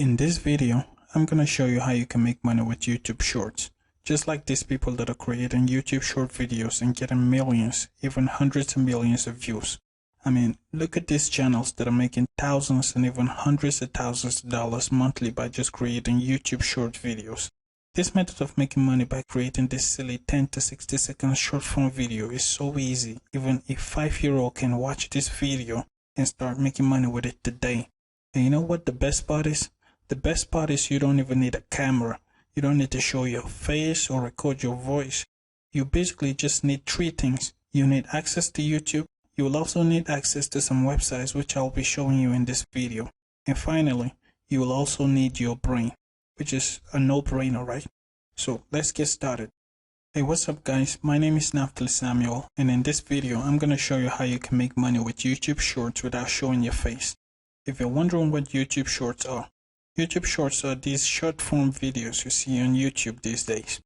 In this video, I'm going to show you how you can make money with YouTube Shorts. Just like these people that are creating YouTube short videos and getting millions, even hundreds of millions of views. I mean, look at these channels that are making thousands and even hundreds of thousands of dollars monthly by just creating YouTube short videos. This method of making money by creating this silly 10 to 60 second short form video is so easy. Even a 5-year-old can watch this video and start making money with it today. And you know what the best part is? The best part is you don't even need a camera. You don't need to show your face or record your voice. You basically just need 3 things. You need access to YouTube. You will also need access to some websites which I'll be showing you in this video. And finally, you will also need your brain, which is a no-brainer, right? So let's get started. Hey, what's up guys? My name is Naftali Samuel, and in this video I'm going to show you how you can make money with YouTube Shorts without showing your face. If you're wondering what YouTube Shorts are, YouTube Shorts are these short form videos you see on YouTube these days.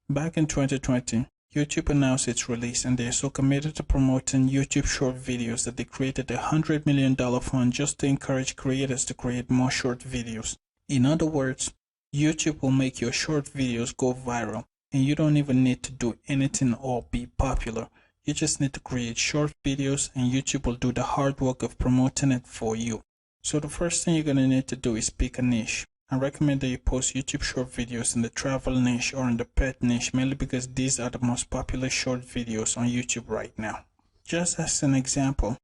Back in 2020, YouTube announced its release, and they are so committed to promoting YouTube short videos that they created a $100 million fund just to encourage creators to create more short videos. In other words, YouTube will make your short videos go viral, and you don't even need to do anything or be popular. You just need to create short videos, and YouTube will do the hard work of promoting it for you. So the first thing you're going to need to do is pick a niche. I recommend that you post YouTube short videos in the travel niche or in the pet niche, mainly because these are the most popular short videos on YouTube right now. Just as an example,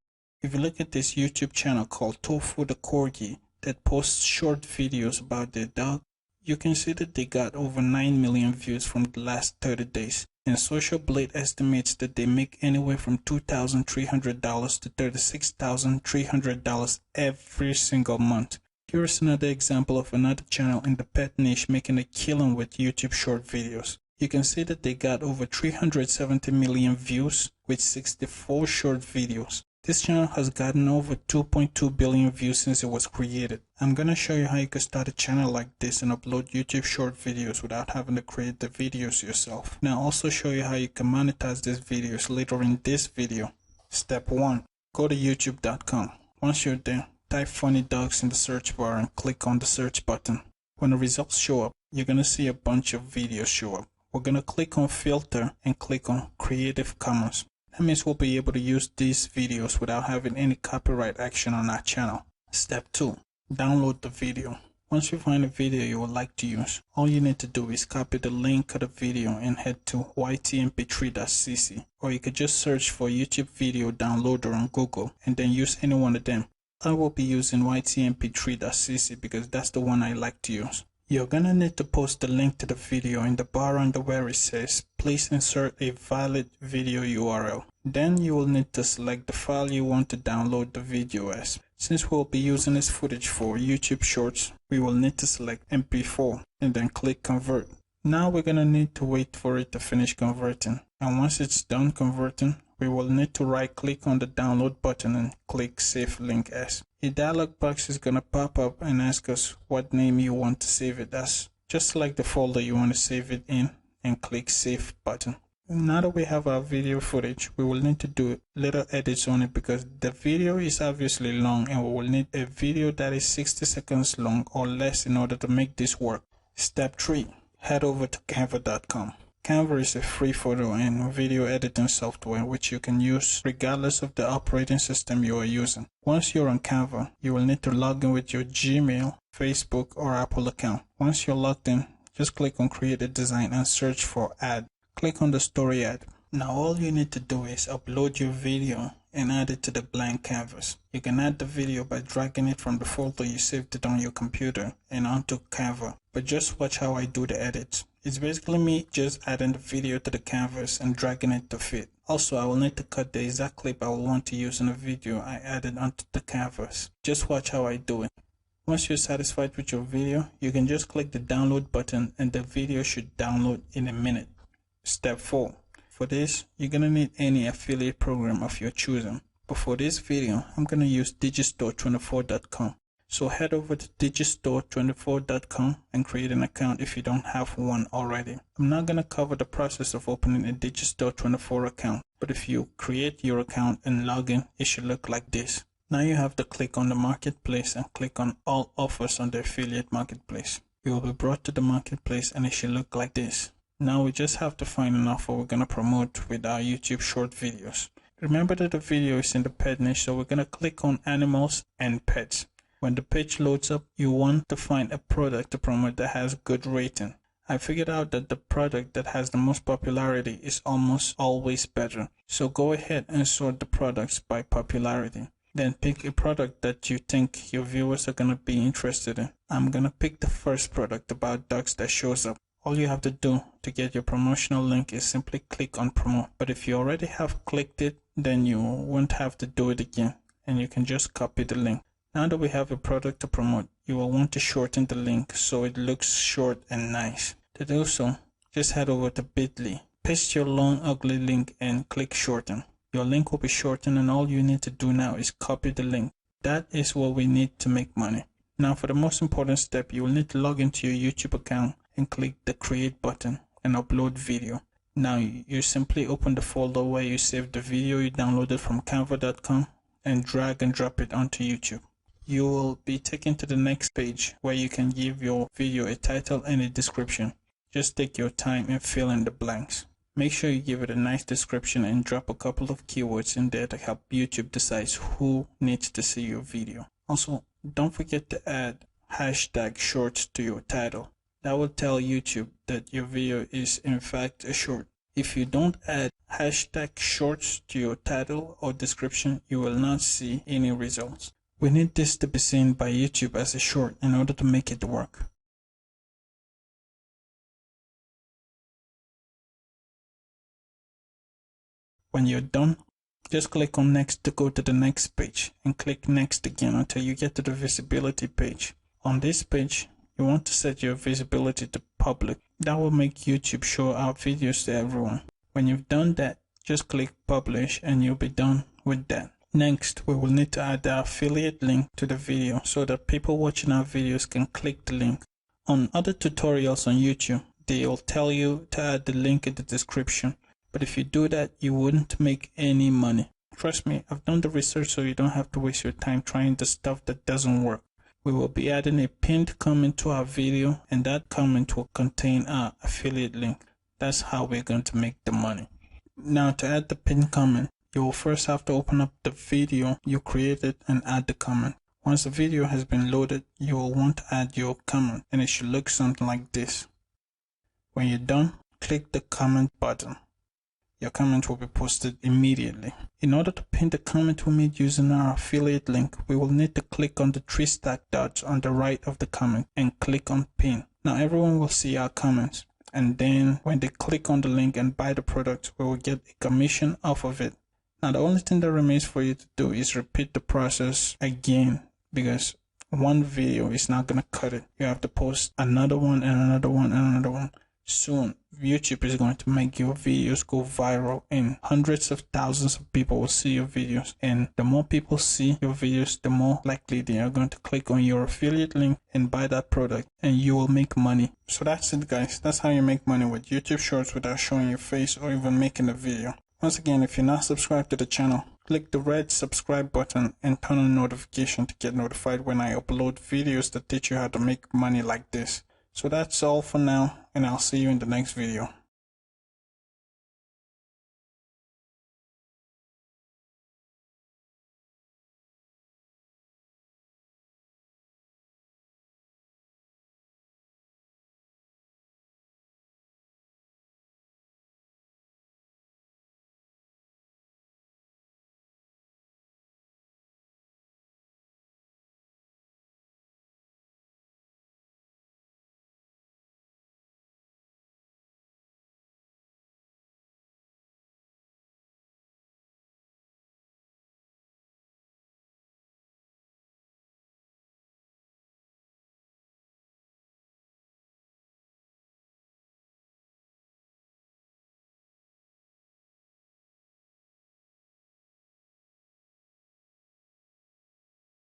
if you look at this YouTube channel called Tofu the Corgi that posts short videos about their dog, you can see that they got over 9 million views from the last 30 days. And Social Blade estimates that they make anywhere from $2,300 to $36,300 every single month. Here's another example of another channel in the pet niche making a killing with YouTube short videos. You can see that they got over 370 million views with 64 short videos. This channel has gotten over 2.2 billion views since it was created. I'm gonna show you how you can start a channel like this and upload YouTube short videos without having to create the videos yourself. Now I'll also show you how you can monetize these videos later in this video. Step 1. Go to youtube.com. Once you're there, type funny dogs in the search bar and click on the search button. When the results show up, you're gonna see a bunch of videos show up. We're gonna click on filter and click on Creative Commons. That means we'll be able to use these videos without having any copyright action on our channel. Step 2. Download the video. Once you find a video you would like to use, all you need to do is copy the link of the video and head to ytmp3.cc, or you could just search for YouTube video downloader on Google and then use any one of them. I will be using ytmp3.cc because that's the one I like to use. You're gonna need to post the link to the video in the bar under where it says please insert a valid video URL. Then you will need to select the file you want to download the video as. Since we'll be using this footage for YouTube Shorts, we will need to select MP4 and then click convert. Now we're gonna need to wait for it to finish converting, and once it's done converting, we will need to right click on the download button and click save link as. A dialog box is gonna pop up and ask us what name you want to save it as. Just select the folder you want to save it in and click save button. Now that we have our video footage, we will need to do little edits on it because the video is obviously long and we will need a video that is 60 seconds long or less in order to make this work. Step 3. Head over to canva.com. Canva is a free photo and video editing software which you can use regardless of the operating system you are using. Once you're on Canva, you will need to log in with your Gmail, Facebook, or Apple account. Once you're logged in, just click on Create a Design and search for Add. Click on the story ad. Now all you need to do is upload your video and add it to the blank canvas. You can add the video by dragging it from the folder you saved it on your computer and onto Canva. But just watch how I do the edits. It's basically me just adding the video to the canvas and dragging it to fit. Also, I will need to cut the exact clip I will want to use in the video I added onto the canvas. Just watch how I do it. Once you're satisfied with your video, you can just click the download button and the video should download in a minute. Step 4. For this, you're going to need any affiliate program of your choosing. But for this video, I'm going to use digistore24.com. So head over to digistore24.com and create an account if you don't have one already. I'm not going to cover the process of opening a Digistore24 account, but if you create your account and log in, it should look like this. Now you have to click on the marketplace and click on all offers on the affiliate marketplace. You will be brought to the marketplace and it should look like this. Now we just have to find an offer we're going to promote with our YouTube short videos. Remember that the video is in the pet niche, so we're going to click on animals and pets. When the page loads up, you want to find a product to promote that has good rating. I figured out that the product that has the most popularity is almost always better. So go ahead and sort the products by popularity. Then pick a product that you think your viewers are going to be interested in. I'm going to pick the first product about dogs that shows up. All you have to do to get your promotional link is simply click on promote. But if you already have clicked it, then you won't have to do it again and you can just copy the link. Now that we have a product to promote, you will want to shorten the link so it looks short and nice. To do so, just head over to bit.ly, paste your long ugly link and click shorten. Your link will be shortened and all you need to do now is copy the link. That is what we need to make money. Now for the most important step, you will need to log into your YouTube account and click the create button and upload video. Now you simply open the folder where you saved the video you downloaded from canva.com and drag and drop it onto YouTube. You will be taken to the next page where you can give your video a title and a description. Just take your time and fill in the blanks. Make sure you give it a nice description and drop a couple of keywords in there to help YouTube decide who needs to see your video. Also, don't forget to add hashtag shorts to your title. That will tell YouTube that your video is in fact a short. If you don't add hashtag shorts to your title or description, you will not see any results. We need this to be seen by YouTube as a short in order to make it work. When you're done, just click on next to go to the next page and click next again until you get to the visibility page. On this page, you want to set your visibility to public. That will make YouTube show our videos to everyone. When you've done that, just click publish and you'll be done with that. Next, we will need to add the affiliate link to the video so that people watching our videos can click the link. On other tutorials on YouTube, they'll tell you to add the link in the description. But if you do that, you wouldn't make any money. Trust me, I've done the research so you don't have to waste your time trying the stuff that doesn't work. We will be adding a pinned comment to our video and that comment will contain our affiliate link. That's how we're going to make the money. Now to add the pinned comment, you will first have to open up the video you created and add the comment. Once the video has been loaded, you will want to add your comment and it should look something like this. When you're done, click the comment button. Your comment will be posted immediately. In order to pin the comment we made using our affiliate link, we will need to click on the 3 stacked dots on the right of the comment and click on pin. Now everyone will see our comments, and then when they click on the link and buy the product, we will get a commission off of it. Now the only thing that remains for you to do is repeat the process again, because one video is not going to cut it. You have to post another one and another one and another one. Soon, YouTube is going to make your videos go viral and hundreds of thousands of people will see your videos. And the more people see your videos, the more likely they are going to click on your affiliate link and buy that product and you will make money. So that's it guys. That's how you make money with YouTube Shorts without showing your face or even making a video. Once again, if you're not subscribed to the channel, click the red subscribe button and turn on notification to get notified when I upload videos that teach you how to make money like this. So that's all for now, and I'll see you in the next video.